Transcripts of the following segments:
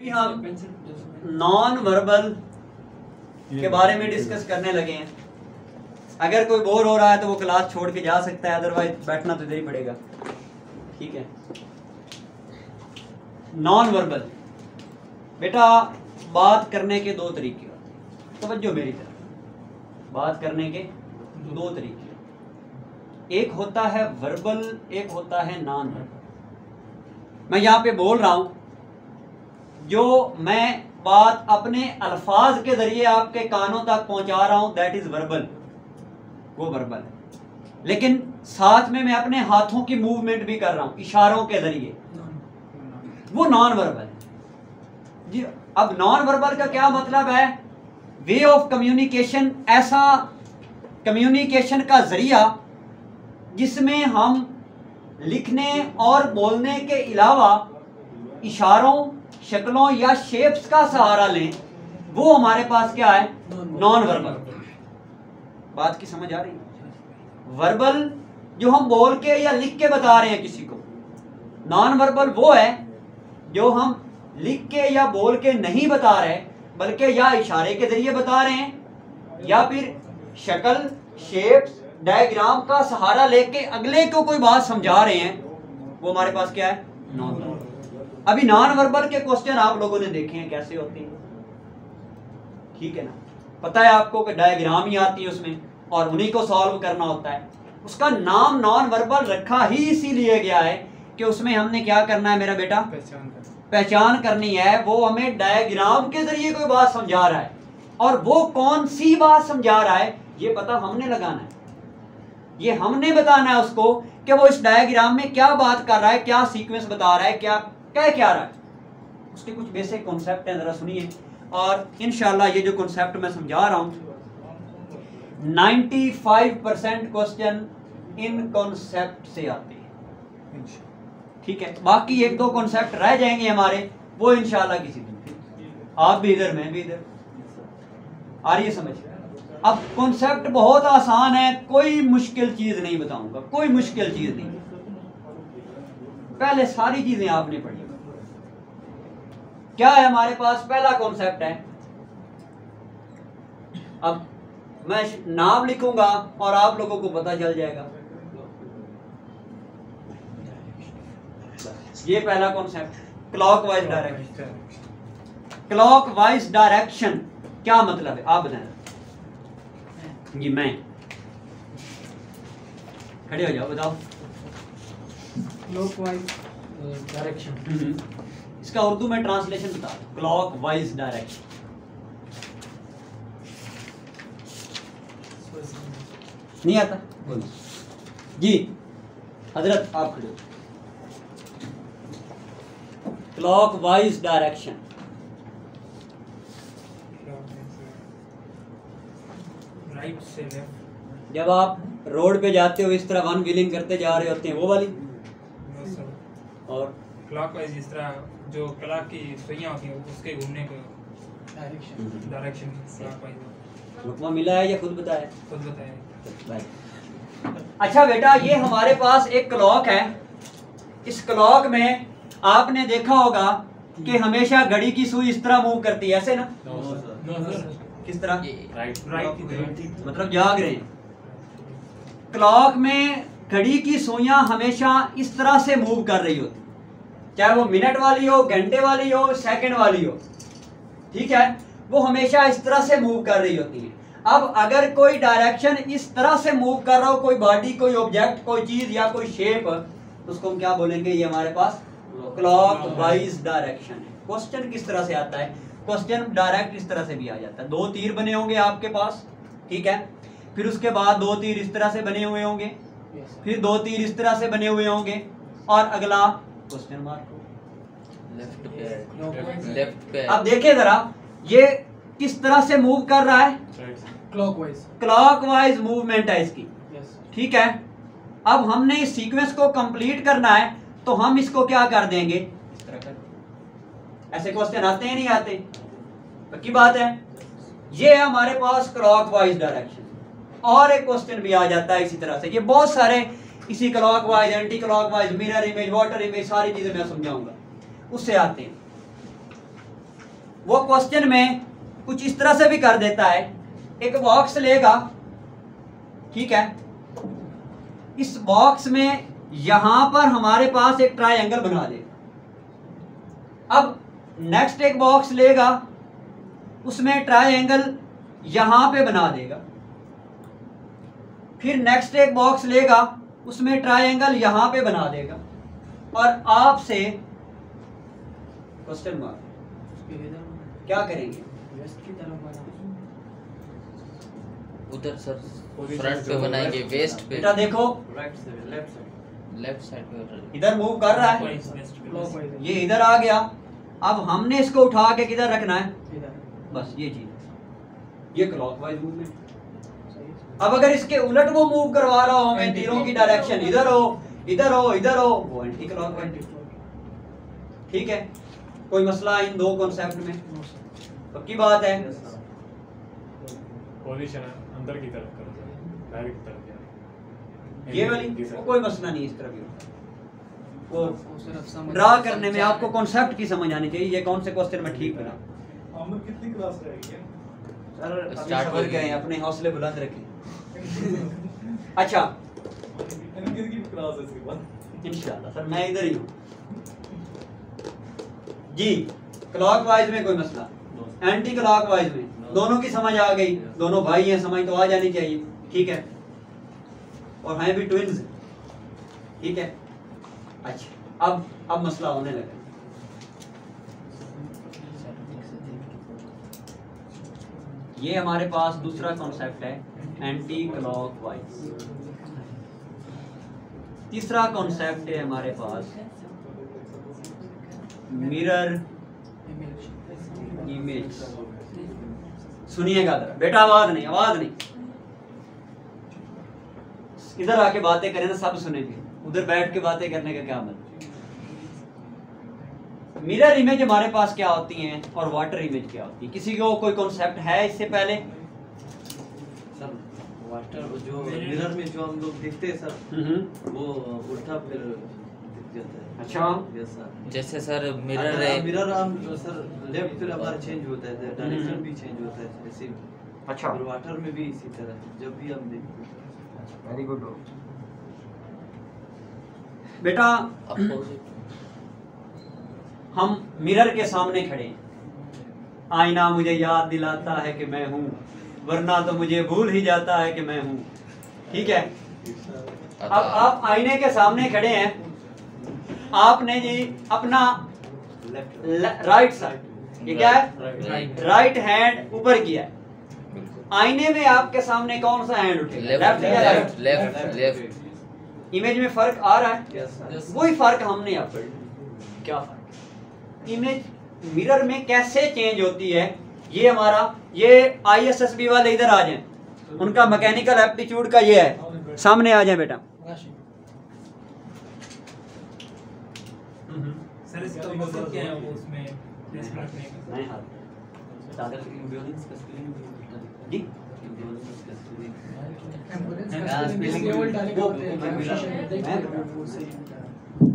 हम non verbal के बारे में डिस्कस करने लगे हैं। अगर कोई बोर हो रहा है तो वो क्लास छोड़ के जा सकता है, अदरवाइज बैठना तो इधर ही पड़ेगा। ठीक है। नॉन वर्बल बेटा, बात करने के दो तरीके होते हैं। तवज्जो मेरी तरफ, बात करने के दो तरीके, एक होता है वर्बल, एक होता है नॉन वर्बल। मैं यहाँ पे बोल रहा हूं, जो मैं बात अपने अल्फाज के जरिए आपके कानों तक पहुंचा रहा हूं, दैट इज वर्बल, वो वर्बल है। लेकिन साथ में मैं अपने हाथों की मूवमेंट भी कर रहा हूं इशारों के जरिए, वो नॉन वर्बल है जी। अब नॉन वर्बल का क्या मतलब है? वे ऑफ कम्युनिकेशन, ऐसा कम्युनिकेशन का जरिया जिसमें हम लिखने और बोलने के अलावा इशारों, शक्लों या शेप्स का सहारा लें, वो हमारे पास क्या है? Non verbal. बात की समझ आ रही है? वर्बल जो हम बोल के या लिख के बता रहे हैं किसी को, नॉन वर्बल वो है जो हम लिख के या बोल के नहीं बता रहे, बल्कि या इशारे के जरिए बता रहे हैं या फिर शक्ल, शेप्स, डायग्राम का सहारा लेके अगले को कोई बात समझा रहे हैं, वो हमारे पास क्या है? Non verbal. अभी नॉन वर्बल के क्वेश्चन आप लोगों ने देखे हैं कैसे होते हैं, ठीक है ना? पता है आपको कि डायग्राम ही आती है उसमें और उन्हीं को सॉल्व करना होता है। उसका नाम नॉन वर्बल रखा ही इसीलिए गया है कि उसमें हमने क्या करना है मेरा बेटा? पहचान करनी है। वो हमें डायग्राम के जरिए कोई बात समझा रहा है और वो कौन सी बात समझा रहा है ये पता हमने लगाना है। ये हमने बताना है उसको कि वो इस डायग्राम में क्या बात कर रहा है, क्या सीक्वेंस बता रहा है, क्या कह क्या रहा है। उसके कुछ बेसिक कॉन्सेप्ट हैं, जरा सुनिए। और इंशाल्लाह ये जो कॉन्सेप्ट मैं समझा रहा हूं, 95% क्वेश्चन इन कॉन्सेप्ट से आते हैं, ठीक है? बाकी एक दो कॉन्सेप्ट रह जाएंगे हमारे, वो इंशाल्लाह किसी दिन। आप भी इधर, मैं भी इधर। आ रही है समझ? अब कॉन्सेप्ट बहुत आसान है, कोई मुश्किल चीज नहीं बताऊंगा, कोई मुश्किल चीज नहीं। पहले सारी चीजें आपने पढ़ी। क्या है हमारे पास? पहला कॉन्सेप्ट है, अब मैं नाम लिखूंगा और आप लोगों को पता चल जाएगा। ये पहला concept, clockwise direction. Clockwise direction क्या मतलब है आप बताएं जी। मैं खड़े हो जाओ, बताओ। क्लॉकवाइज डायरेक्शन, इसका उर्दू में ट्रांसलेशन बता। क्लॉकवाइज डायरेक्शन नहीं आता? बोलो जी हजरत, आप खड़े हो। क्लॉकवाइज डायरेक्शन, राइट से लेफ्ट। जब आप रोड पे जाते हो इस तरह वन व्हीलिंग करते जा रहे होते हैं, वो वाली। और क्लॉकवाइज इस तरह जो क्लॉक की सुइयां होती हैं उसके घूमने को डायरेक्शन क्लॉकवाइज। रुकमा मिला है या खुद बताया? खुद बताएं। अच्छा बेटा, ये हमारे पास एक क्लॉक है। इस क्लॉक में आपने देखा होगा कि हमेशा घड़ी की सुई इस तरह मूव करती है, ऐसे ना? किस तरह? राइट, मतलब जाग रहे हैं। क्लॉक में घड़ी की सुइयां हमेशा इस तरह से मूव कर रही होती, चाहे वो मिनट वाली हो, घंटे वाली हो, सेकंड वाली हो, ठीक है? वो हमेशा इस तरह से मूव कर रही होती है। अब अगर कोई डायरेक्शन इस तरह से मूव कर रहा हो, कोई बॉडी, कोई ऑब्जेक्ट, कोई चीज या कोई शेप, तो उसको हम क्या बोलेंगे? ये हमारे पास क्लॉकवाइज डायरेक्शन है। क्वेश्चन किस तरह से आता है? क्वेश्चन डायरेक्ट इस तरह से भी आ जाता है। दो तीर बने होंगे आपके पास, ठीक है? फिर उसके बाद दो तीर इस तरह से बने हुए होंगे, फिर दो तीर इस तरह से बने हुए होंगे, और अगला क्वेश्चन मार्क, लेफ्ट पे। अब देखिए जरा, ये किस तरह से मूव कर रहा है? क्लॉकवाइज। क्लॉकवाइज मूवमेंट है इसकी, ठीक है? अब हमने इस सीक्वेंस को कंप्लीट करना है, तो हम इसको क्या कर देंगे? इस तरह कर। ऐसे क्वेश्चन आते हैं नहीं आते? पक्की बात है। ये है हमारे पास क्लॉकवाइज डायरेक्शन। और एक क्वेश्चन भी आ जाता है इसी तरह से। ये बहुत सारे इसी clockwise, anti clockwise, mirror image, water image, सारी चीजें मैं समझाऊंगा, उससे आते हैं। वो क्वेश्चन में कुछ इस तरह से भी कर देता है, एक बॉक्स लेगा, ठीक है, इस बॉक्स में यहां पर हमारे पास एक ट्रायंगल बना देगा। अब नेक्स्ट एक बॉक्स लेगा, उसमें ट्रायंगल यहां पे बना देगा। फिर नेक्स्ट एक बॉक्स लेगा, उसमें ट्रायंगल यहां पे बना देगा। और आपसे क्वेश्चन मार्क क्या करेंगे? उधर सर फ्रंट पे बनाएंगे, वेस्ट पे। बेटा देखो लेफ्ट साइड पे इधर मूव कर रहा है, ये इधर आ गया। अब हमने इसको उठा के किधर रखना है? बस ये चीज, ये क्लॉकवाइज मूवमेंट। अब अगर इसके उलट वो मूव करवा रहा हो हमें, तीरों की डायरेक्शन इधर हो इधर हो इधर हो, वो एंटी क्लॉकवाइज। ठीक है, कोई मसला इन दो कॉन्सेप्ट में? पक्की बात है। पोजीशन अंदर की तरफ करो, डायरेक्ट की तरफ जाए। ये वाली वो कोई मसला नहीं, इस तरह भी होता है। वो ड्रा करने में आपको कॉन्सेप्ट की समझ आनी चाहिए। ये कौन से क्वेश्चन में ठीक बना? कितनी क्लास रहेगी सर अभी स्टार्ट समझ गए, अपने हौसले बुलंद रखें। अच्छा कितनी क्लास है इसके बाद? इंशाल्लाह सर, मैं इधर ही हूँ जी। क्लॉकवाइज में कोई मसला, एंटी क्लॉकवाइज में दोनों की समझ आ गई। दोनों भाई हैं, समझ तो आ जानी चाहिए। ठीक है, और हैं भी ट्विन्स। ठीक है, अच्छा अब मसला होने लगा। ये हमारे पास दूसरा कॉन्सेप्ट है, एंटी क्लॉकवाइज। तीसरा कॉन्सेप्ट है हमारे पास मिरर इमेज। सुनिएगा जरा बेटा, आवाज नहीं, आवाज नहीं। इधर आके बातें करें ना, सब सुनेंगे। उधर बैठ के बातें करने का क्या मतलब? मिरर इमेज हमारे पास क्या होती हैं और वाटर इमेज क्या होती है? किसी को कोई कॉन्सेप्ट है इससे पहले? सर वाटर जो मिरर में जो हम लोग देखते हैं सर, वो उल्टा फिर दिख जाता है। अच्छा, यस सर। जैसे सर मिरर है, मिरर हम सर लेफ्ट फिर हमारा चेंज होता है, डायरेक्शन भी चेंज होता है ऐसे। अच्छा, और वाटर में भी इसी तरह जब भी हम देखते हैं। वेरी गुड बेटा। अपोजिट। हम मिरर के सामने खड़े हैं। आईना मुझे याद दिलाता है कि मैं हूँ, वरना तो मुझे भूल ही जाता है कि मैं हूँ। ठीक है, अब आप आईने के सामने खड़े हैं। आपने जी अपना राइट साइड, ये क्या है? राइट हैंड ऊपर किया है। आईने में आपके सामने कौन सा हैंड उठेगा? लेफ्ट या राइट? Left left. इमेज में फर्क आ रहा है? Yes sir. वही फर्क हमने यहाँ पर। क्या फर्क? इमेज मिरर में कैसे चेंज होती है? ये हमारा, ये ISSB वाले इधर आ जाएं, उनका मैकेनिकल एप्टीट्यूड का ये है, सामने आ जाएं बेटा। सर इसका मतलब क्या है वो उसमें प्रेस रखने का? नहीं हाथ जी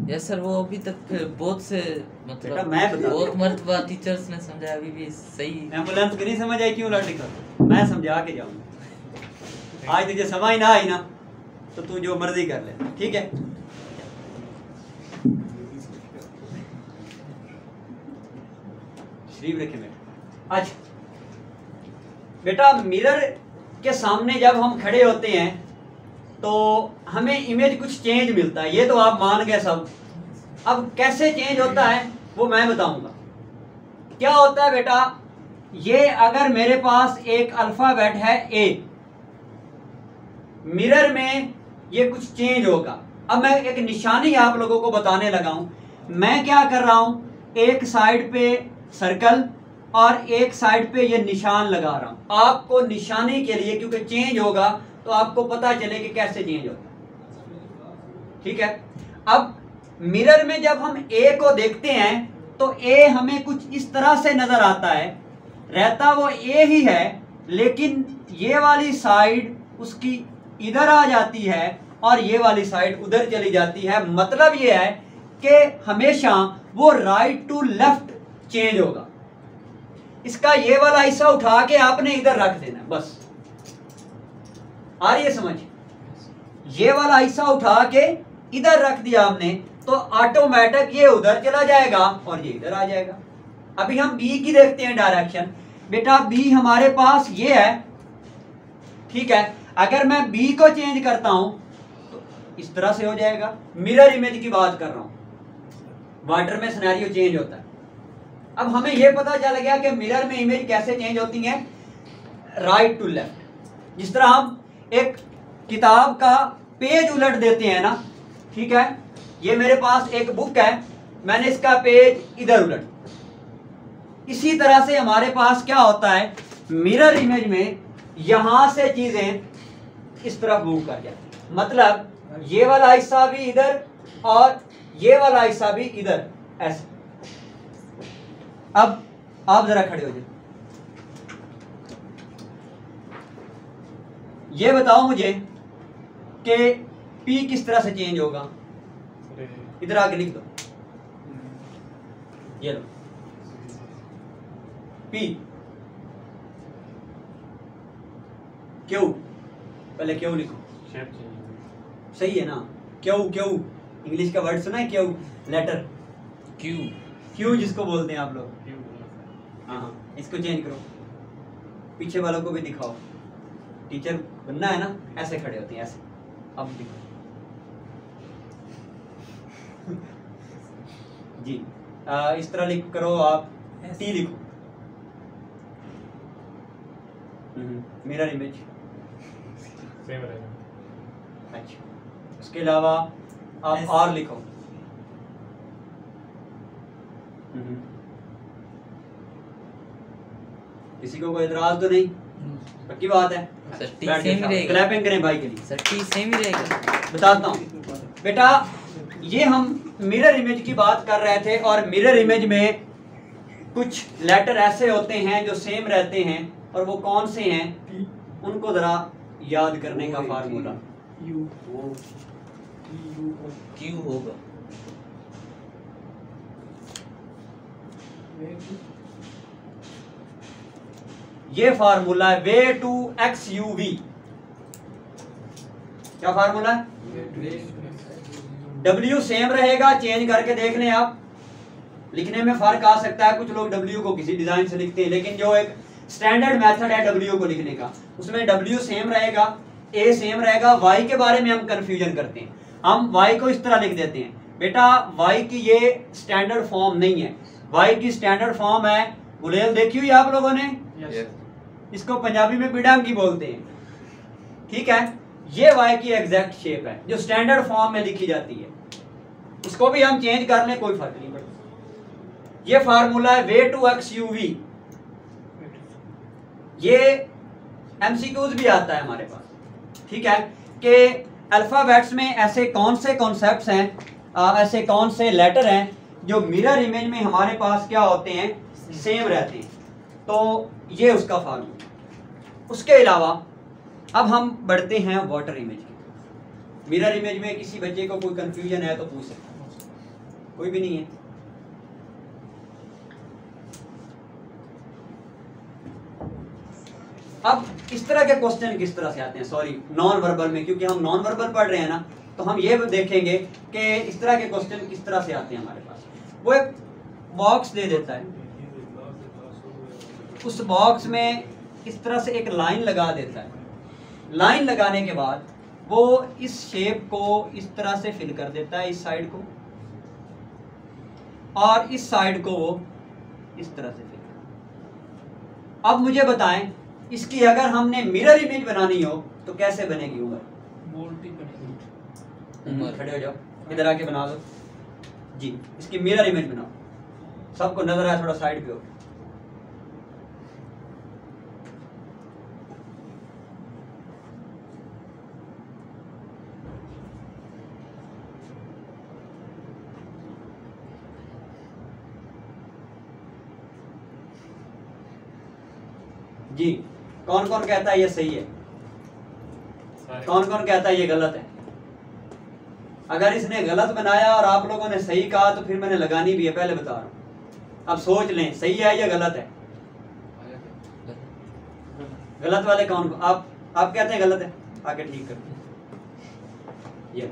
यस सर, वो अभी तक बहुत से बेटा मतलब मैं बता बहुत मर्तबा टीचर्स ने समझाया, अभी भी सही। एम्बुलेंस की नहीं समझ आई क्यों लौटी कर? मैं समझा के जाऊंगा। आज तुझे समझ ना आई ना तो तू जो मर्जी कर ले। ठीक है, शरीफ रखे बेटा। अच्छा बेटा, मिरर के सामने जब हम खड़े होते हैं तो हमें इमेज कुछ चेंज मिलता है, ये तो आप मान गए सब। अब कैसे चेंज होता है वो मैं बताऊंगा। क्या होता है बेटा, ये अगर मेरे पास एक अल्फाबेट है A, मिरर में ये कुछ चेंज होगा। अब मैं एक निशानी आप लोगों को बताने लगा हूं। मैं क्या कर रहा हूं, एक साइड पे सर्कल और एक साइड पे ये निशान लगा रहा हूं आपको निशानी के लिए, क्योंकि चेंज होगा तो आपको पता चले कि कैसे चेंज होता है। ठीक है, अब मिरर में जब हम A को देखते हैं तो A हमें कुछ इस तरह से नजर आता है, रहता वो A ही है, लेकिन ये वाली साइड उसकी इधर आ जाती है और ये वाली साइड उधर चली जाती है। मतलब ये है कि हमेशा वो राइट टू लेफ्ट चेंज होगा। इसका ये वाला हिस्सा उठा के आपने इधर रख देना है, बस। आ रही है समझ? ये वाला हिस्सा उठा के इधर रख दिया आपने तो ऑटोमेटिक ये उधर चला जाएगा और ये इधर आ जाएगा। अभी हम बी की देखते हैं डायरेक्शन। बेटा बी हमारे पास ये है, ठीक है। अगर मैं बी को चेंज करता हूं तो इस तरह से हो जाएगा। मिरर इमेज की बात कर रहा हूं, वाटर में सिनेरियो चेंज होता है। अब हमें यह पता चल गया कि मिरर में इमेज कैसे चेंज होती है, राइट टू लेफ्ट। जिस तरह हम एक किताब का पेज उलट देते हैं ना, ठीक है। ये मेरे पास एक बुक है, मैंने इसका पेज इधर उलट, इसी तरह से हमारे पास क्या होता है, मिरर इमेज में यहां से चीजें इस तरफ मूव कर जाती है। मतलब ये वाला हिस्सा भी इधर और ये वाला हिस्सा भी इधर, ऐसे। अब आप जरा खड़े हो जाए, ये बताओ मुझे कि P किस तरह से चेंज होगा। इधर आगे लिख दो, ये लो P Q, पहले Q लिखो, सही है ना। Q Q इंग्लिश का वर्ड सुना है, Q लेटर, Q जिसको बोलते हैं आप लोग। हाँ, इसको चेंज करो, पीछे वालों को भी दिखाओ। टीचर बनना है ना, ऐसे खड़े होते हैं, ऐसे। अब दिखाओ जी, इस तरह लिख करो आप, T लिखो, मिरर इमेज। अच्छा, उसके अलावा आप R लिखो, किसी को कोई एतराज तो नहीं? पक्की बात है? सर टी सेम ही रहेगा। क्लैपिंग करें भाई के लिए। सर टी सेम ही रहेगा। बताता हूँ बेटा, ये हम मिरर इमेज की बात कर रहे थे और मिरर इमेज में कुछ लेटर ऐसे होते हैं जो सेम रहते हैं, और वो कौन से हैं उनको जरा याद करने का फार्मूला क्यू होगा। ये फार्मूला है way to X U V. क्या फार्मूला है? W सेम रहेगा, चेंज करके देख लें आप, लिखने में फर्क आ सकता है। कुछ लोग W को किसी डिजाइन से लिखते हैं, लेकिन जो एक स्टैंडर्ड मेथड है W को लिखने का, उसमें W सेम रहेगा, A सेम रहेगा। Y के बारे में हम कंफ्यूजन करते हैं, हम Y को इस तरह लिख देते हैं। बेटा Y की ये स्टैंडर्ड फॉर्म नहीं है, Y की स्टैंडर्ड फॉर्म है, गुलेल देखी हुई आप लोगों ने? इसको पंजाबी में पिडांगी बोलते हैं, ठीक है। ये Y की एग्जैक्ट शेप है जो स्टैंडर्ड फॉर्म में लिखी जाती है, उसको भी हम चेंज कर लें कोई फर्क नहीं पड़ता। ये फार्मूला है way to X U V. ये एमसीक्यूज भी आता है हमारे पास, ठीक है, कि अल्फाबेट्स में ऐसे कौन से कॉन्सेप्ट्स हैं, ऐसे कौन से लेटर हैं जो मिरर इमेज में हमारे पास क्या होते हैं, सेम रहते हैं। तो ये उसका फार्मूला। उसके अलावा अब हम बढ़ते हैं वाटर इमेज की। मिरर इमेज में किसी बच्चे को कोई कंफ्यूजन है तो पूछ सकता है? कोई भी नहीं है? अब इस तरह के क्वेश्चन किस तरह से आते हैं, सॉरी नॉन वर्बल में, क्योंकि हम नॉन वर्बल पढ़ रहे हैं ना, तो हम ये देखेंगे कि इस तरह के क्वेश्चन किस तरह से आते हैं हमारे पास। वो एक बॉक्स दे देता है, उस बॉक्स में इस तरह से एक लाइन लगा देता है। लाइन लगाने के बाद वो इस शेप को इस तरह से फिल कर देता है, इस साइड को, और इस साइड को वो इस तरह से फिल कर। अब मुझे बताएं, इसकी अगर हमने मिरर इमेज बनानी हो तो कैसे बनेगी उम्र? खड़े हो जाओ, इधर आके बना दो जी। इसकी मिरर इमेज बनाओ, सबको नजर आए, थोड़ा साइड पे हो। जी, कौन कौन कहता है ये सही है, कौन कौन कहता है ये गलत है? अगर इसने गलत बनाया और आप लोगों ने सही कहा तो फिर मैंने लगानी भी है, पहले बता रहा हूं। अब सोच लें, सही है या गलत है? गलत वाले कौन को आप कहते हैं गलत है, आके ठीक करते हैं। ये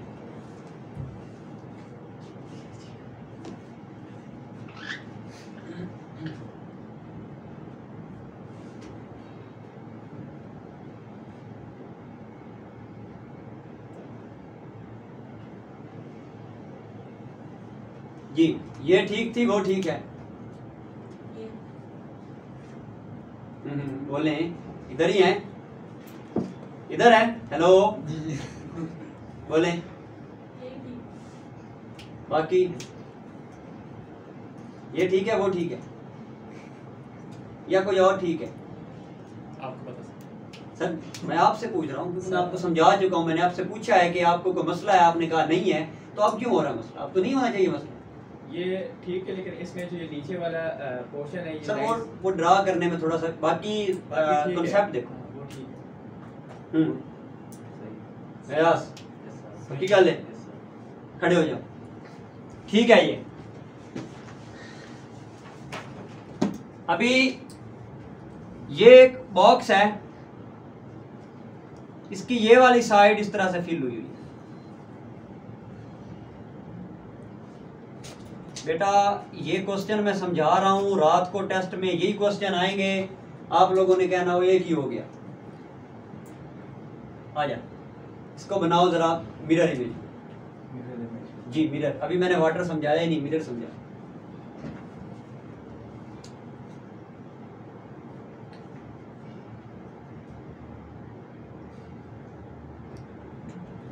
जी, ये ठीक थी, वो ठीक है। बोले इधर ही हैं, इधर है। हेलो बोले बाकी ये ठीक है, वो ठीक है, या कोई और ठीक है? आपको पता सर मैं आपसे पूछ रहा हूँ, मैं आपको समझा चुका हूँ। मैंने आपसे पूछा है कि आपको कोई मसला है, आपने कहा नहीं है, तो अब क्यों हो रहा है मसला? अब तो नहीं होना चाहिए मसला। ये ठीक है, लेकिन इसमें जो ये नीचे वाला पोर्शन है ये सर वो ड्रा करने में थोड़ा सा, बाकी कॉन्सेप्ट देखो। वो ठीक है। प्रयास पक्की गल है, खड़े हो जाओ। ठीक है, ये अभी ये एक बॉक्स है, इसकी ये वाली साइड इस तरह से फिल हुई है। बेटा ये क्वेश्चन मैं समझा रहा हूं, रात को टेस्ट में यही क्वेश्चन आएंगे, आप लोगों ने कहना वो एक ही हो गया। आ जा, इसको बनाओ जरा मिरर इमेज। जी मिरर, अभी मैंने वाटर समझाया ही नहीं, मिरर समझाया।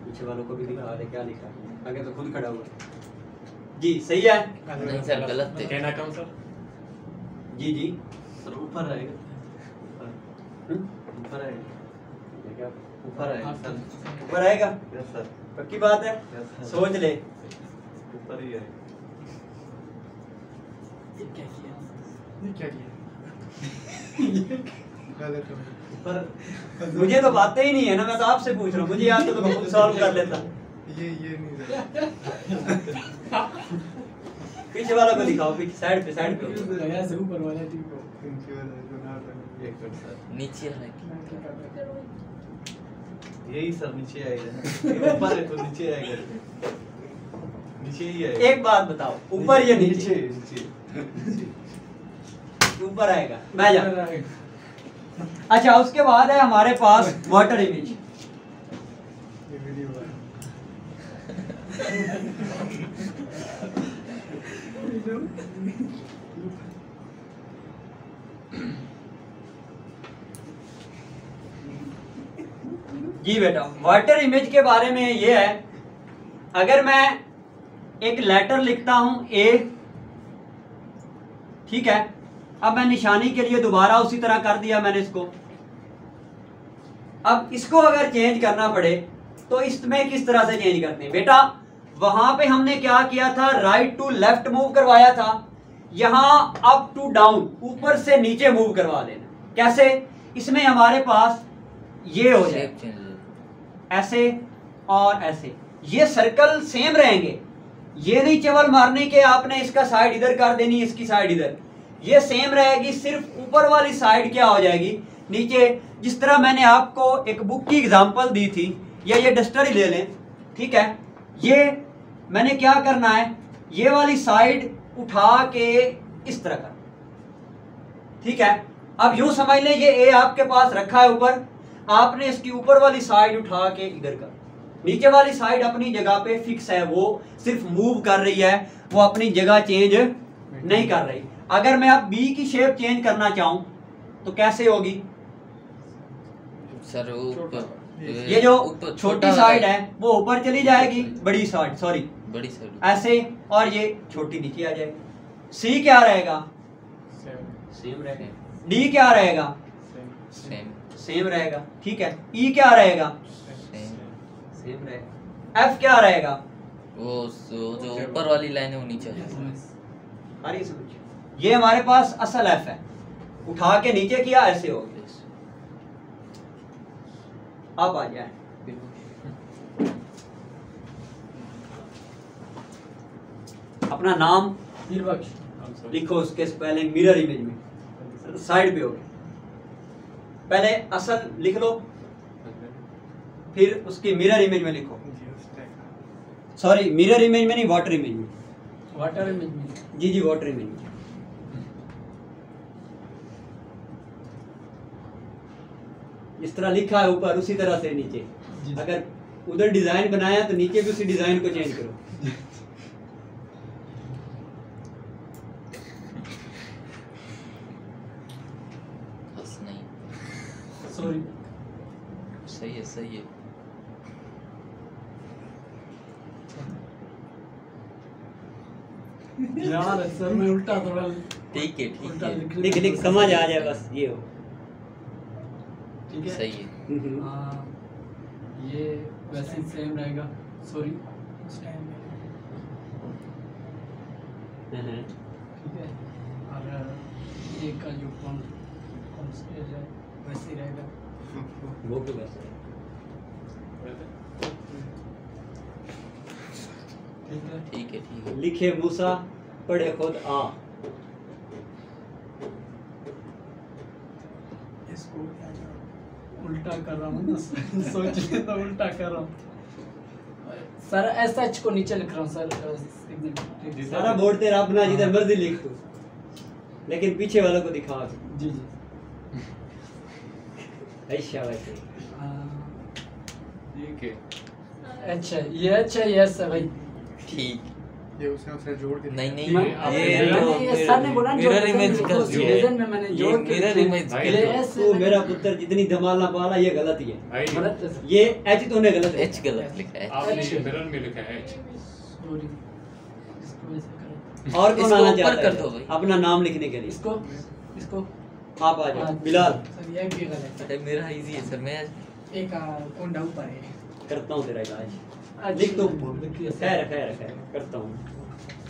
पीछे वालों को भी दिखा दे क्या लिखा है, आगे तो खुद खड़ा हुआ। जी सही है? नहीं सर गलत थे। कहना कम सर। जी जी सर ऊपर आएगा, ऊपर आएगा, ऊपर आएगा सर, ऊपर आएगा। यस सर, पक्की बात है, यस सर, सोच ले। ऊपर ही आएगा। ये क्या किया? ऊपर मुझे तो बातें ही नहीं है ना, मैं तो आपसे पूछ रहा हूँ, मुझे याद तो मैं खुद सॉल्व कर लेता। ये नहीं पीछे वाला को दिखाओ, पीछे साइड पे लगा से ऊपर वाला ठीक हो। नीचे है यही सर नीचे आएगा, ऊपर है तो नीचे आएगा, नीचे ही आएगा। एक बात बताओ, ऊपर या नीचे? नीचे ऊपर आएगा, मैं जा। अच्छा उसके बाद है हमारे पास वाटर इमेज। जी बेटा, वाटर इमेज के बारे में ये है, अगर मैं एक लेटर लिखता हूं ए, ठीक है, अब मैं निशानी के लिए दोबारा उसी तरह कर दिया मैंने इसको। अब इसको अगर चेंज करना पड़े तो इसमें किस तरह से चेंज करते हैं बेटा? वहां पे हमने क्या किया था, राइट टू लेफ्ट मूव करवाया था, यहां अप टू डाउन, ऊपर से नीचे मूव करवा देना। कैसे? इसमें हमारे पास ये हो जाए ऐसे और ऐसे, ये सर्कल सेम रहेंगे, ये नहीं चवल मारने के आपने इसका साइड इधर कर देनी, इसकी साइड इधर, ये सेम रहेगी, सिर्फ ऊपर वाली साइड क्या हो जाएगी नीचे। जिस तरह मैंने आपको एक बुक की एग्जांपल दी थी, या ये डस्टर ही ले लें, ठीक है, ये मैंने क्या करना है, ये वाली साइड उठा के इस तरह कर, ठीक है। अब यूं समझ लें ये ए आपके पास रखा है ऊपर, आपने इसकी ऊपर वाली साइड उठा के इधर कर, नीचे वाली साइड अपनी जगह पे फिक्स है, वो सिर्फ मूव कर रही है, वो अपनी जगह चेंज नहीं कर रही। अगर मैं अब बी की शेप चेंज करना चाहूं तो कैसे होगी सर? ऊपर ये जो छोटी साइड है वो ऊपर चली जाएगी, बड़ी साइड सॉरी बड़ी साइड ऐसे, और ये छोटी नीचे आ जाएगी। सी क्या रहेगा? सेम रहेगा। डी क्या रहेगा? सेम रहेगा, ठीक है। ई क्या रहेगा? सेम रहेगा। एफ क्या रहेगा? वो जो ऊपर वाली लाइन है वो नीचे आ जाएगी। अरे समझ, ये हमारे पास असल एफ है, उठा के नीचे किया ऐसे हो गया। आप आ जाए, अपना नाम लिखो उसके स्पेलिंग मिरर इमेज में, साइड पे हो गया। पहले असल लिख लो, फिर उसकी मिरर इमेज में लिखो। सॉरी, मिरर इमेज में नहीं, वाटर इमेज में। वाटर इमेज में? जी जी, वाटर इमेज में। इस तरह लिखा है ऊपर, उसी तरह से नीचे। अगर उधर डिजाइन बनाया तो नीचे भी उसी डिजाइन को चेंज करो। बस नहीं, सॉरी। सही है, सही है। यार सर मैं उल्टा थोड़ा ठीक है, ठीक है, लिख लिख समझ आ जाए बस, ये हो। ठीक है, सही है। हाँ, ये वैसे ही सेम रहेगा। सॉरी, ठीक है। और ये का जो कौन स्टेज है वैसे ही रहेगा। वो तो वैसे है। ठीक है, ठीक है, ठीक है। लिखे मूसा, पढ़े खुद आ। इसको उल्टा कर रहा हूँ ना, सोच ले तो उल्टा कर रहा हूँ सर। एसएच को नीचे लिख रहा हूँ सर, एकदम सारा बोर्ड तेरा अपना, जिधर मर्जी लिख तू, लेकिन पीछे वालों को दिखा। जी जी। ऐसा वैसे ठीक है। अच्छा, ये अच्छा, ये एस है भाई। ठीक। ये उसने जोड़ के नहीं नहीं, ये सर ने बोला मिरर इमेज कर दिया है। डिजाइन में मैंने जोड़ के मिरर इमेज भाई, ये एस तू मेरा पुत्र जितनी धमाल ना पाला, ये गलत ही है। भाई गलत है सर। ये एच तूने गलत है। एच गलत लिखा है। आपने ये मिरर में लिखा है H। सॉरी, इसको ऐसे करो। और कौन इसको आना ऊपर चाहता कर दो है भाई। अपना नाम लिखने के लिए? इसको इसको आप आ जाओ। बिलाल, सर ये भी गलत अरे मेरा इजी है सर, मैं है। एक कौन डाउन पर है। करता हूँ तेरा इलाज। अच्छा, लिख दो। लिखिए सर। खैर खैर खैर, करता हूँ।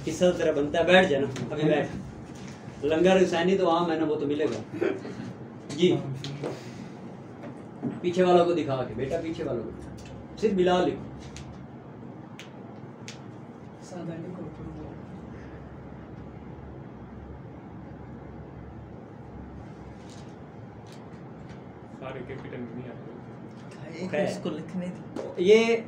किस्सा तेरा बनता है, बैठ जाना अभी, बैठ। लंगर हुसैनी तो आम है ना, वो तो मिलेगा जी। पीछे वालों को दिखा के बेटा, पीछे वालों को सिर्फ बिलाल लिखो। सादा लिखो। सारे कैपिटल में नहीं आते। खैर। इसको लिखने दी। ये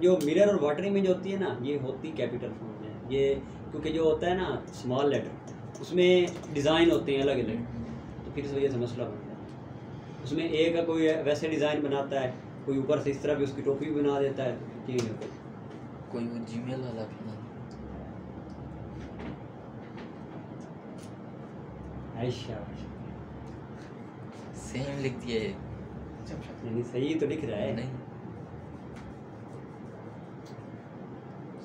जो मिरर और वाटर इमेज होती है ना, ये होती कैपिटल फॉर्म में। ये क्योंकि जो होता है ना स्मॉल लेटर, उसमें डिज़ाइन होते हैं अलग अलग, तो फिर इस वजह से मसला बनता है। उसमें ए का कोई वैसे डिज़ाइन बनाता है, कोई ऊपर से इस तरह भी उसकी टोपी भी बना देता है, तो चेंज होता है। कोई वो जीमेल वाला भी नहीं। अच्छा, सेम लिख दिया है। यानी सही तो लिख रहा है। नहीं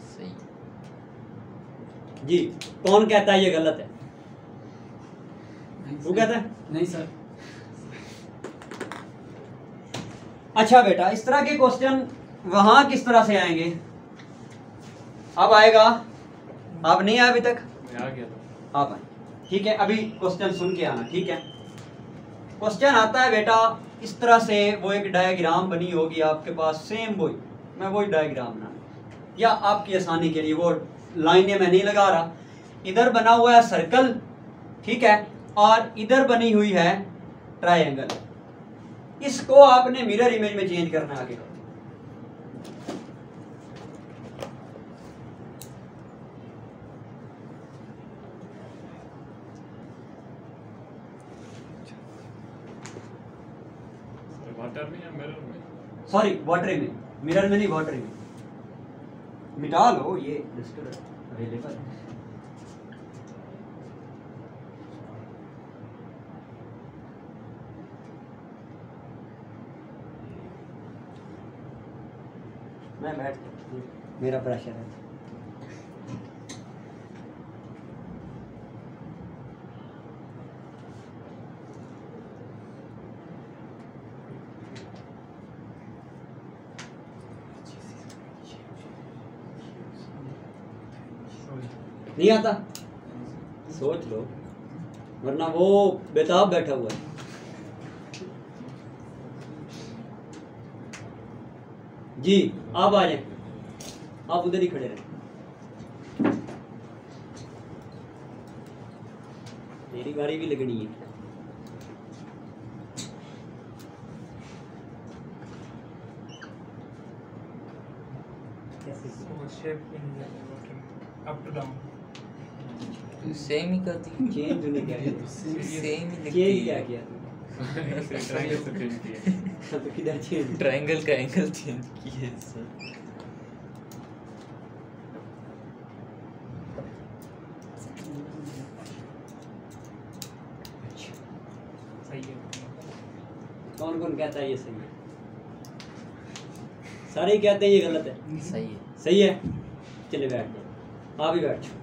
सही। जी, कौन कहता है ये गलत है? नहीं वो सर। कहता है नहीं सर। अच्छा बेटा, इस तरह के क्वेश्चन वहां किस तरह से आएंगे? अब आएगा, आप नहीं आए अभी तक? मैं आ गया था। आप आए, ठीक है। अभी क्वेश्चन सुन के आना, ठीक है। क्वेश्चन आता है बेटा इस तरह से, वो एक डायग्राम बनी होगी आपके पास, सेम वही, मैं वही डायग्राम बना, या आपकी आसानी के लिए वो लाइनें मैं नहीं लगा रहा। इधर बना हुआ है सर्कल, ठीक है, और इधर बनी हुई है ट्रायंगल। इसको आपने मिरर इमेज में चेंज करना है आगे। वाटर में या मिरर में? सॉरी, वाटर इमेज, मिरर में नहीं, वाटर इमेज। मिटा लो, ये अवेलेबल है। मैं बैठ, मेरा प्रेशर है। नहीं आता? सोच लो, वरना वो बेताब बैठा हुआ है। जी, आप आ जाए, आप उधर ही खड़े रहें। मेरी बारी भी लगनी है। वो shape up to down same ही करती चेंज तूने क्या किया? सेम ही चेंज दिखती क्या है। किया? ट्रायंगल से चेंज किया। तो किधर चेंज? ट्रायंगल का एंगल चेंज किए सर। सही है। कौन कौन कहता है ये सही है? सारे ही कहते हैं ये गलत है। सही है। सही है, चले बैठ जाओ, आप ही बैठ जाओ।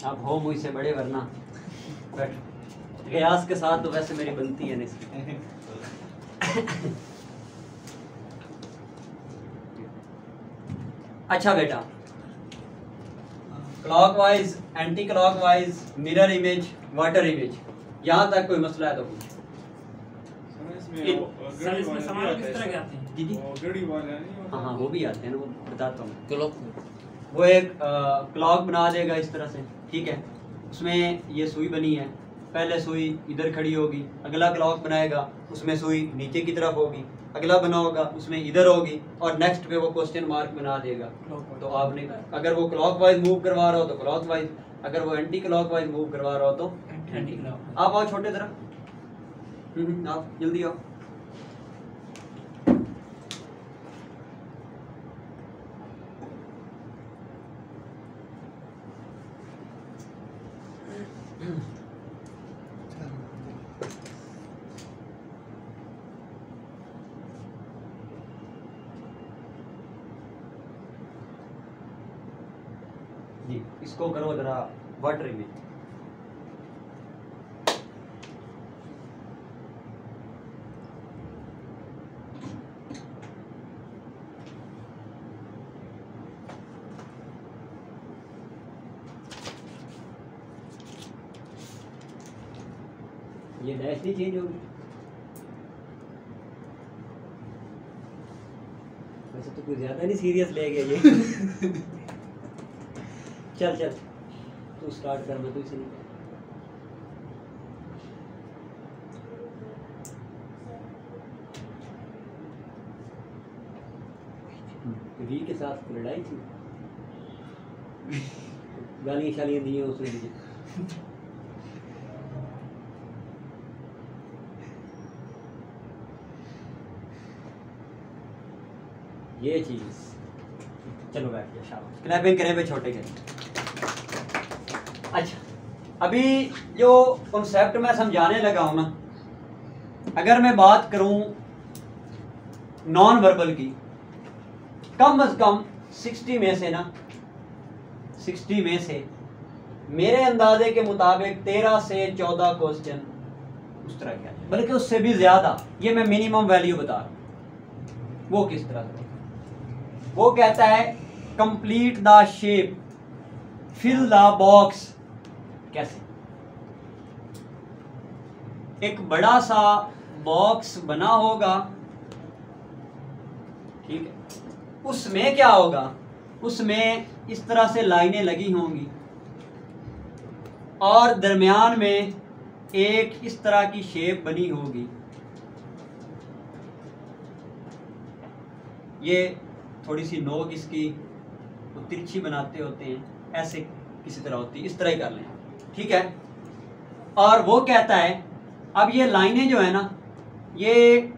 आप हो मुझसे बड़े वरना बैठो। कयास के साथ तो वैसे मेरी बनती है नहीं। अच्छा बेटा, clockwise, anti clockwise, mirror image, water image, यहाँ तक कोई मसला है तो पूछो। सर इसमें सवाल किस तरह के आते हैं? जी जी, गड़ी वाला नहीं हाँ हाँ वो भी आते हैं ना, वो बताता हूँ। क्लॉक वो एक क्लॉक बना देगा इस तरह से, ठीक है। उसमें ये सुई बनी है, पहले सुई इधर खड़ी होगी, अगला क्लॉक बनाएगा उसमें सुई नीचे की तरफ होगी, अगला बना होगा उसमें इधर होगी, और नेक्स्ट पे वो क्वेश्चन मार्क बना देगा। तो आपने अगर वो क्लॉकवाइज मूव करवा रहा हो तो क्लॉकवाइज, अगर वो एंटी क्लॉकवाइज मूव करवा रहा हो तो एंटी क्लॉक। आप आओ छोटे तरह, आप जल्दी आओ। जी, इसको करो जरा वाटर इमेज। ये डैश नहीं चेंज होगी? वैसे तो कुछ ज्यादा नहीं सीरियस ले गया ये। चल चल तू स्टार्ट कर, मैं तुझसे नहीं। वी के साथ लड़ाई थी, गालियाँ शालियाँ दी हैं उसने मुझे। ये चीज, चलो बैठ गया, शाबाश। क्लैपिंग करें पे छोटे करें। अच्छा, अभी जो कॉन्सेप्ट मैं समझाने लगा हूं ना, अगर मैं बात करूं नॉन वर्बल की, कम से कम 60 में से ना, 60 में से मेरे अंदाजे के मुताबिक 13 से 14 क्वेश्चन उस तरह के, बल्कि उससे भी ज्यादा। ये मैं मिनिमम वैल्यू बता रहा हूं। वो किस तरह से? वो कहता है complete the shape, fill the box. कैसे? एक बड़ा सा बॉक्स बना होगा, ठीक है, उसमें क्या होगा, उसमें इस तरह से लाइनें लगी होंगी और दरमियान में एक इस तरह की शेप बनी होगी। ये थोड़ी सी नोक इसकी वो तिरछी बनाते होते हैं, ऐसे किसी तरह होती है, इस तरह ही कर लें, ठीक है। और वो कहता है अब ये लाइनें जो है ना, ये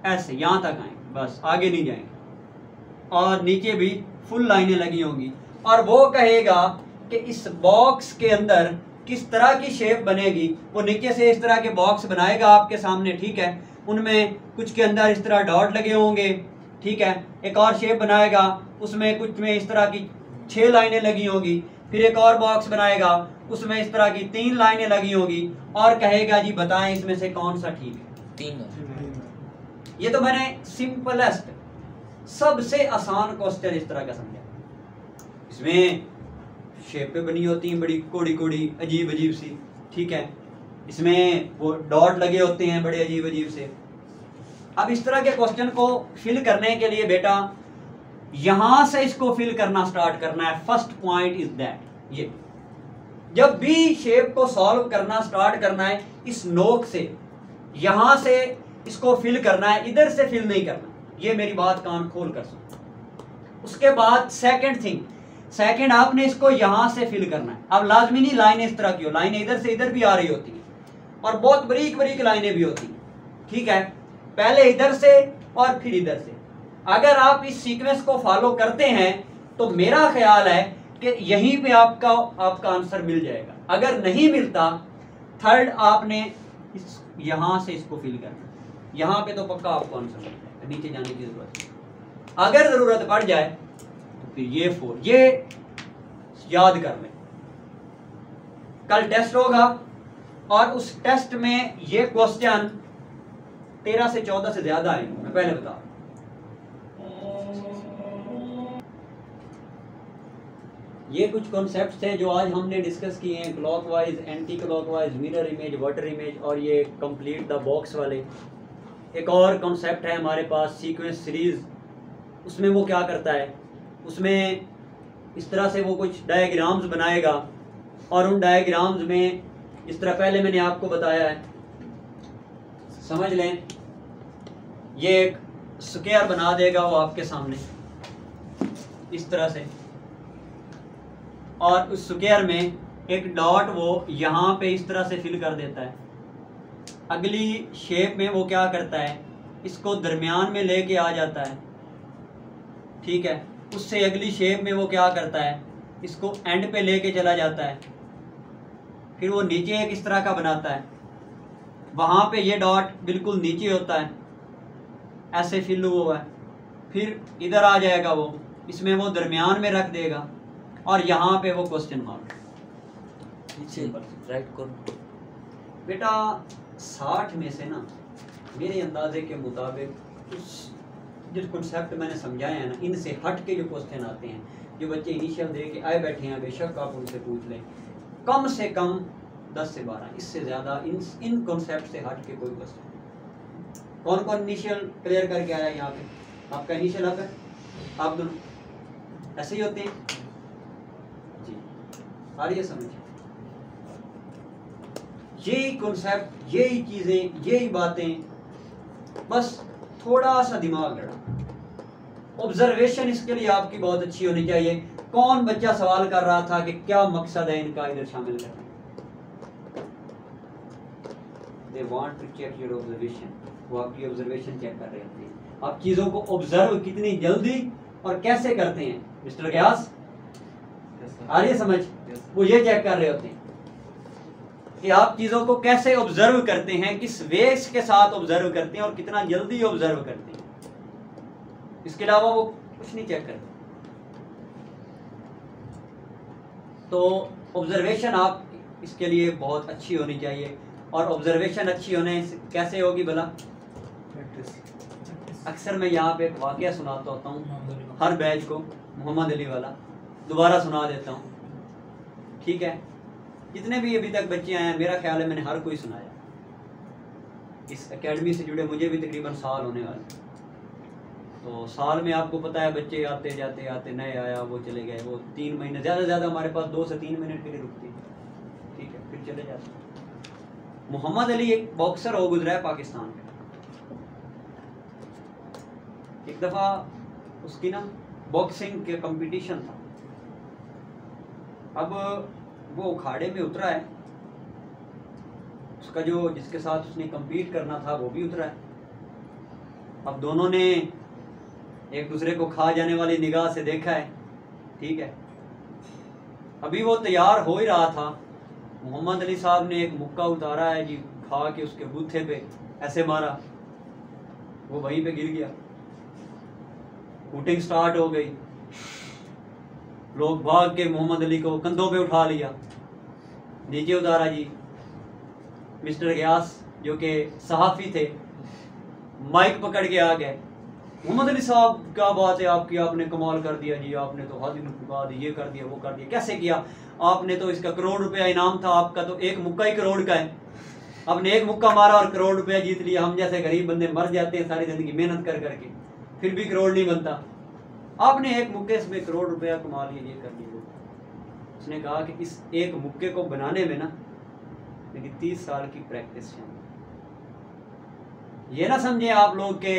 ऐसे यहाँ तक आएंगी, बस आगे नहीं जाएंगी, और नीचे भी फुल लाइनें लगी होंगी। और वो कहेगा कि इस बॉक्स के अंदर किस तरह की शेप बनेगी। वो नीचे से इस तरह के बॉक्स बनाएगा आपके सामने, ठीक है, उनमें कुछ के अंदर इस तरह डॉट लगे होंगे, ठीक है। एक और शेप बनाएगा, उसमें कुछ में इस तरह की 6 लाइनें लगी होंगी। फिर एक और बॉक्स बनाएगा, उसमें इस तरह की 3 लाइनें लगी होंगी, और कहेगा जी बताएं इसमें से कौन सा ठीक है। 3। ये तो मैंने सिंपलेस्ट, सबसे आसान क्वेश्चन इस तरह का समझा। इसमें शेपें बनी होती हैं बड़ी कोड़ी कोड़ी, अजीब अजीब सी, ठीक है, इसमें वो डॉट लगे होते हैं बड़े अजीब अजीब से। अब इस तरह के क्वेश्चन को फिल करने के लिए बेटा यहां से इसको फिल करना स्टार्ट करना है। फर्स्ट पॉइंट इज दैट, ये जब भी शेप को सॉल्व करना स्टार्ट करना है, इस नोक से यहां से इसको फिल करना है, इधर से फिल नहीं करना। ये मेरी बात कान खोल कर सुन। उसके बाद सेकंड आपने इसको यहां से फिल करना है। अब लाजमी नहीं लाइनें इस तरह की हो, लाइनें इधर से इधर भी आ रही होती हैं और बहुत बारीक बारीक लाइनें भी होती हैं, ठीक है। पहले इधर से और फिर इधर से। अगर आप इस सीक्वेंस को फॉलो करते हैं तो मेरा ख्याल है कि यहीं पे आपका आंसर मिल जाएगा। अगर नहीं मिलता, थर्ड आपने यहां से इसको फिल करना, यहां पे तो पक्का आपको आंसर मिल जाएगा, नीचे जाने की जरूरत नहीं। अगर जरूरत पड़ जाए तो फिर ये 4, ये याद कर लें। कल टेस्ट होगा और उस टेस्ट में ये क्वेश्चन 13 से 14 से ज्यादा आएंगे, मैं पहले बता। ये कुछ कॉन्सेप्ट्स थे जो आज हमने डिस्कस किए हैं, clockwise, anti clockwise, mirror image, water image और ये कंप्लीट द बॉक्स वाले। एक और कॉन्सेप्ट है हमारे पास सीक्वेंस सीरीज, उसमें वो क्या करता है, उसमें इस तरह से वो कुछ डायग्राम्स बनाएगा और उन डायग्राम्स में इस तरह पहले मैंने आपको बताया है, समझ लें, ये एक स्क्वायर बना देगा वो आपके सामने इस तरह से, और उस स्क्वायर में एक डॉट वो यहाँ पे इस तरह से फिल कर देता है। अगली शेप में वो क्या करता है, इसको दरमियान में लेके आ जाता है, ठीक है। उससे अगली शेप में वो क्या करता है, इसको एंड पे लेके चला जाता है, फिर वो नीचे एक इस तरह का बनाता है, वहाँ पे ये डॉट बिल्कुल नीचे होता है, ऐसे फिल हुआ है, फिर इधर आ जाएगा वो, इसमें वो दरमियान में रख देगा और यहाँ पे वो क्वेश्चन मार्क राइट करो बेटा। 60 में से ना मेरे अंदाजे के मुताबिक उस जिस कॉन्सेप्ट मैंने समझाया है ना, इनसे हट के जो क्वेश्चन आते हैं, जो बच्चे इनिशियल दे के आए बैठे हैं, बेशक आप उनसे पूछ लें, कम से कम 10 से 12, इससे ज़्यादा इन कॉन्सेप्ट से हट के कोई क्वेश्चन। कौन कौन इनिशियल क्लियर करके आया यहाँ पे? आपका इनिशियल आप है, आप दोनों ऐसे ही होते हैं जी, आ रही है समझ? यही कॉन्सेप्ट, यही चीज़ें, यही बातें, बस थोड़ा सा दिमाग लड़ा। ऑब्जर्वेशन इसके लिए आपकी बहुत अच्छी होनी चाहिए। कौन बच्चा सवाल कर रहा था कि क्या मकसद है इनका इधर शामिल करना? They want to check your observation, वो आपकी ऑब्जर्वेशन चेक कर रहे होते हैं, आप चीज़ों को ऑब्जर्व कितनी जल्दी और कैसे करते हैं। मिस्टर ग्यास, आ रही है समझ? वो ये चेक कर रहे होते हैं कि आप चीज़ों को कैसे ऑब्जर्व करते हैं, किस वेस के साथ ऑब्जर्व करते हैं और कितना जल्दी ऑब्जर्व करते हैं। इसके अलावा वो कुछ नहीं चेक करते। तो ऑब्जर्वेशन आप इसके लिए बहुत अच्छी होनी चाहिए, और ऑब्जर्वेशन अच्छी होने से कैसे होगी भला? अक्सर मैं यहाँ पे एक वाकया सुनाता होता हूँ हर बैच को, मोहम्मद अली वाला, दोबारा सुना देता हूँ, ठीक है। जितने भी अभी तक बच्चे आए हैं, मेरा ख्याल है मैंने हर कोई सुनाया। इस एकेडमी से जुड़े मुझे भी तकरीबन साल होने वाले, तो साल में आपको पता है बच्चे आते जाते आते, नए आया वो चले गए, वो 3 महीने ज़्यादा से ज़्यादा हमारे पास 2 से 3 मिनट के लिए रुकती है, ठीक है, फिर चले जाते। मोहम्मद अली एक बॉक्सर हो गुजरा है पाकिस्तान में। एक दफ़ा उसकी ना बॉक्सिंग के कंपटीशन था, अब वो अखाड़े में उतरा है, उसका जो जिसके साथ उसने compete करना था वो भी उतरा है। अब दोनों ने एक दूसरे को खा जाने वाली निगाह से देखा है, ठीक है। अभी वो तैयार हो ही रहा था, मोहम्मद अली साहब ने एक मुक्का उतारा है जी, खा के उसके बूथे पे ऐसे मारा, वो वहीं पे गिर गया। शूटिंग स्टार्ट हो गई, लोग भाग के मोहम्मद अली को कंधों पे उठा लिया, नीचे उतारा जी। मिस्टर ग्यास जो कि सहाफ़ी थे, माइक पकड़ के आ गए, मोहम्मद अली साहब क्या बात है आपकी, आपने कमाल कर दिया जी, आपने तो हद चुका दी, ये कर दिया वो कर दिया। कैसे किया आपने? तो इसका करोड़ रुपया इनाम था आपका, तो एक मुक्का ही करोड़ का है, आपने एक मुक्का मारा और करोड़ रुपया जीत लिया। हम जैसे गरीब बंदे मर जाते हैं सारी ज़िंदगी मेहनत कर करके, फिर भी करोड़ नहीं बनता, आपने एक मुक्के में करोड़ रुपया कमा लिया, ये कर लिया। उसने कहा कि इस एक मुक्के को बनाने में ना मेरी 30 साल की प्रैक्टिस है। ये ना समझे आप लोग के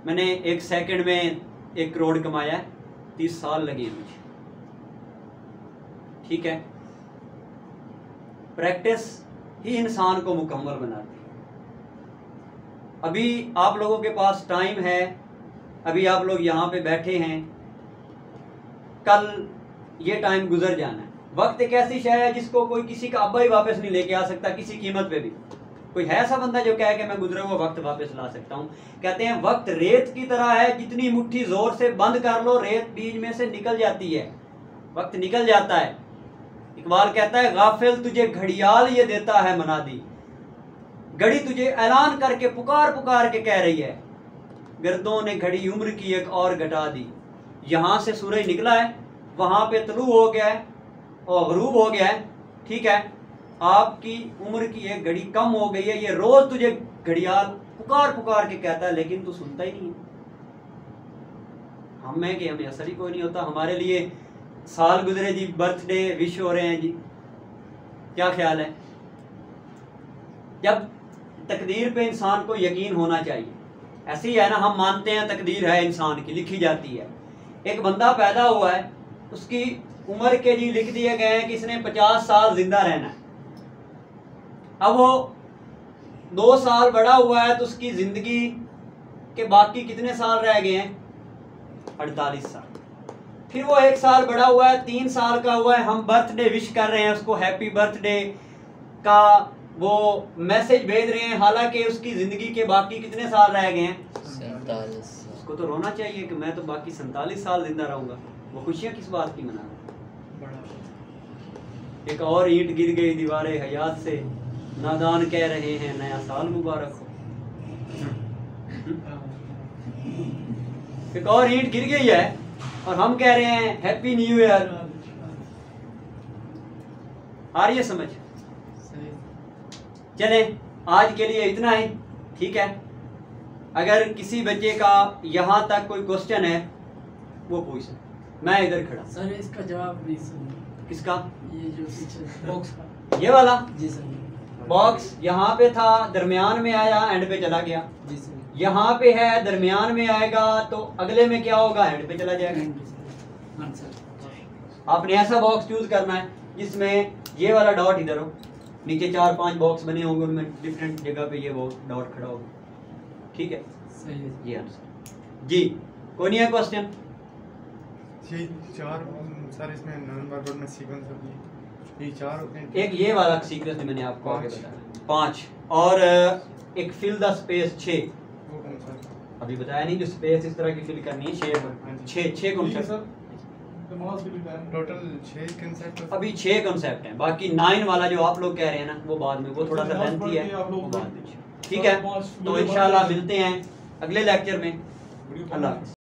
मैंने 1 सेकंड में 1 करोड़ कमाया है, 30 साल लगे हैं मुझे, ठीक है। प्रैक्टिस ही इंसान को मुकम्मल बनाती है। अभी आप लोगों के पास टाइम है, अभी आप लोग यहाँ पे बैठे हैं, कल ये टाइम गुजर जाना है। वक्त एक ऐसी शय है जिसको कोई किसी का अब्बा ही वापस नहीं लेके आ सकता किसी कीमत पे भी। कोई है ऐसा बंदा जो कहे कि मैं गुजरा हुआ वक्त वापस ला सकता हूँ? कहते हैं वक्त रेत की तरह है, जितनी मुट्ठी जोर से बंद कर लो रेत बीच में से निकल जाती है, वक्त निकल जाता है। इकबाल कहता है गाफिल तुझे घड़ियाल ये देता है मनादी, घड़ी तुझे ऐलान करके पुकार पुकार के कह रही है, गर्दों ने घड़ी उम्र की एक और घटा दी। यहाँ से सूरज निकला है, वहाँ पे तलू हो गया है और गरूब हो गया है, ठीक है। आपकी उम्र की एक घड़ी कम हो गई है, ये रोज तुझे घड़ियाल पुकार पुकार के कहता है, लेकिन तू सुनता ही नहीं है। हम में कि हमें असर ही कोई नहीं होता। हमारे लिए साल गुजरे जी, बर्थडे विश हो रहे हैं जी, क्या ख्याल है? जब तकदीर पे इंसान को यकीन होना चाहिए। ऐसे ही है ना, हम मानते हैं तकदीर है इंसान की, लिखी जाती है। एक बंदा पैदा हुआ है, उसकी उम्र के जी लिख दिए गए हैं कि इसने 50 साल जिंदा रहना है। अब वो 2 साल बड़ा हुआ है तो उसकी जिंदगी के बाकी कितने साल रह गए हैं? 48 साल। फिर वो 1 साल बड़ा हुआ है, 3 साल का हुआ है, हम बर्थडे विश कर रहे हैं उसको, हैप्पी बर्थडे का वो मैसेज भेज रहे हैं, हालांकि उसकी जिंदगी के बाकी कितने साल रह गए हैं? 47। उसको तो रोना चाहिए कि मैं तो बाकी 47 साल जिंदा रहूंगा। वो खुशियां किस बात की मना रहा है? एक और ईंट गिर गई दीवारे हयात से, नादान कह रहे हैं नया साल मुबारक हो। एक और ईंट गिर गई है और हम कह रहे हैं हैप्पी न्यू ईयर। आ रही है समझ? चले आज के लिए इतना ही, ठीक है। अगर किसी बच्चे का यहाँ तक कोई क्वेश्चन है वो पूछ सकते, मैं इधर खड़ा। सर इसका जवाब नहीं सुन। किसका? ये जो पीछे बॉक्स का। ये वाला जी सर। बॉक्स यहाँ पे था, दरमियान में आया, एंड पे चला गया। जी सर। यहाँ पे है, दरमियान में आएगा तो अगले में क्या होगा? एंड पे चला जाएगा। हाँ सर। आपने ऐसा बॉक्स चूज करना है जिसमें ये वाला डॉट इधर हो, नीचे 4-5 बॉक्स बने होंगे, उनमें डिफरेंट जगह पे ये वो डॉट खड़ा होगा, ठीक है। सही है। ये आंसर जी। कोई नहीं है क्वेश्चन? ये 4 सर इसमें नंबर में सीक्वेंस होती है, ये 4 होते हैं। एक ये वाला सीक्वेंस मैंने आपको आगे बताया 5, और एक फिल द स्पेस 6। वो कौन सा? अभी बताया नहीं, जो स्पेस इस तरह की फिल करनी है 6 कॉन्सेप्ट। Total 6 concept. अभी 6 कॉन्सेप्ट हैं, बाकी 9 वाला जो आप लोग कह रहे हैं ना वो बाद में, वो थोड़ा सा लेंथी है, वो बाद में, ठीक है। तो इंशाल्लाह मिलते हैं अगले लेक्चर में। अल्लाह हाफ़िज़।